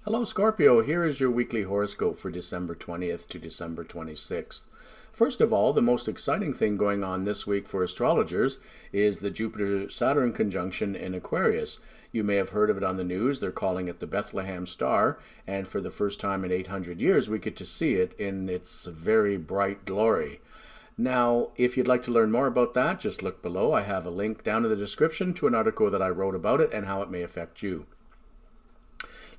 Hello Scorpio, here is your weekly horoscope for December 20th to December 26th. First of all, the most exciting thing going on this week for astrologers is the Jupiter-Saturn conjunction in Aquarius. You may have heard of it on the news. They're calling it the Bethlehem Star, and for the first time in 800 years we get to see it in its very bright glory. Now, if you'd like to learn more about that, just look below. I have a link down in the description to an article that I wrote about it and how it may affect you.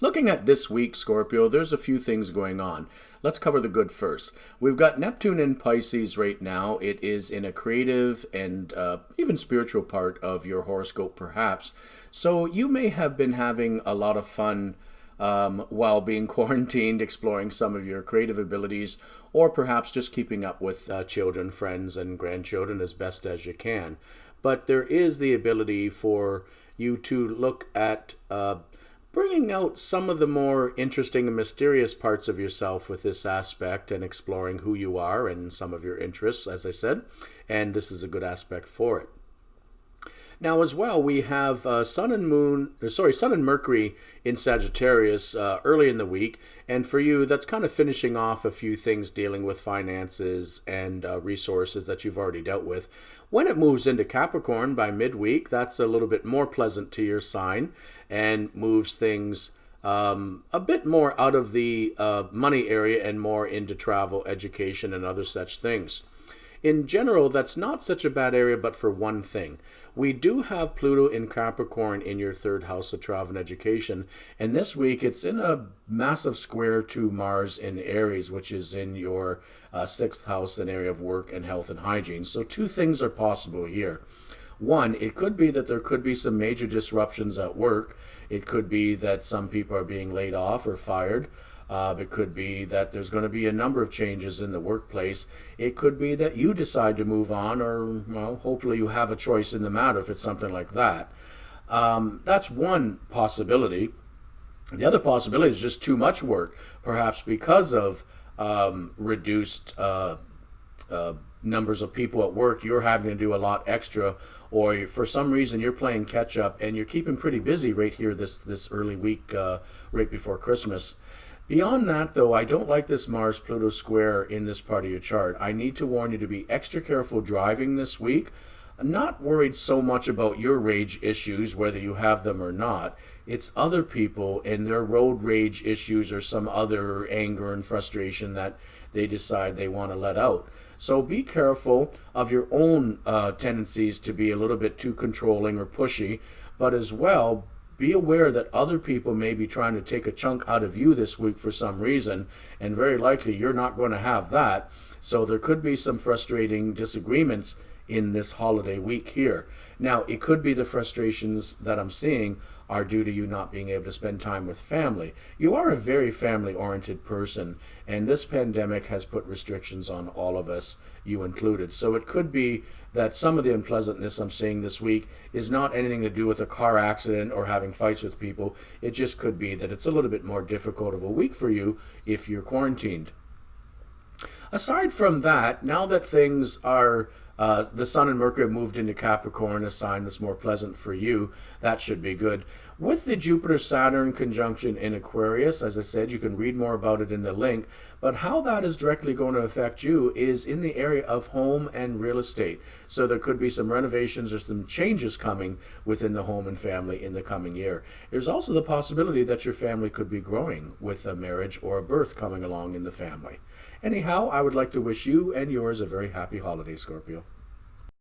Looking at this week, Scorpio, there's a few things going on. Let's cover the good first. We've got Neptune in Pisces right now. It is in a creative and even spiritual part of your horoscope, perhaps. So you may have been having a lot of fun while being quarantined, exploring some of your creative abilities, or perhaps just keeping up with children, friends, and grandchildren as best as you can. But there is the ability for you to look at bringing out some of the more interesting and mysterious parts of yourself with this aspect and exploring who you are and some of your interests, as I said, and this is a good aspect for it. Now, as well, we have Sun and Mercury in Sagittarius early in the week, and for you, that's kind of finishing off a few things dealing with finances and resources that you've already dealt with. When it moves into Capricorn by midweek, that's a little bit more pleasant to your sign and moves things a bit more out of the money area and more into travel, education, and other such things. In general, that's not such a bad area, but for one thing. We do have Pluto in Capricorn in your third house of travel and education, and this week it's in a massive square to Mars in Aries, which is in your sixth house, an area of work and health and hygiene. So two things are possible here. One, it could be that there could be some major disruptions at work. It could be that some people are being laid off or fired. It could be that there's going to be a number of changes in the workplace. It could be that you decide to move on, or, well, hopefully you have a choice in the matter if it's something like that. That's one possibility. The other possibility is just too much work, perhaps because of reduced numbers of people at work. You're having to do a lot extra, or for some reason you're playing catch up and you're keeping pretty busy right here this early week, right before Christmas. Beyond that, though, I don't like this Mars-Pluto square in this part of your chart. I need to warn you to be extra careful driving this week. I'm not worried so much about your rage issues, whether you have them or not. It's other people and their road rage issues or some other anger and frustration that they decide they want to let out. So be careful of your own tendencies to be a little bit too controlling or pushy, but as well, be aware that other people may be trying to take a chunk out of you this week for some reason, and very likely you're not going to have that. So there could be some frustrating disagreements in this holiday week here. Now, it could be the frustrations that I'm seeing are due to you not being able to spend time with family. You are a very family-oriented person, and this pandemic has put restrictions on all of us, you included. So it could be that some of the unpleasantness I'm seeing this week is not anything to do with a car accident or having fights with people. It just could be that it's a little bit more difficult of a week for you if you're quarantined. Aside from that, now that things are the Sun and Mercury have moved into Capricorn, a sign that's more pleasant for you, that should be good. With the Jupiter-Saturn conjunction in Aquarius, as I said, you can read more about it in the link, but how that is directly going to affect you is in the area of home and real estate. So there could be some renovations or some changes coming within the home and family in the coming year. There's also the possibility that your family could be growing with a marriage or a birth coming along in the family. Anyhow, I would like to wish you and yours a very happy holiday, Scorpio.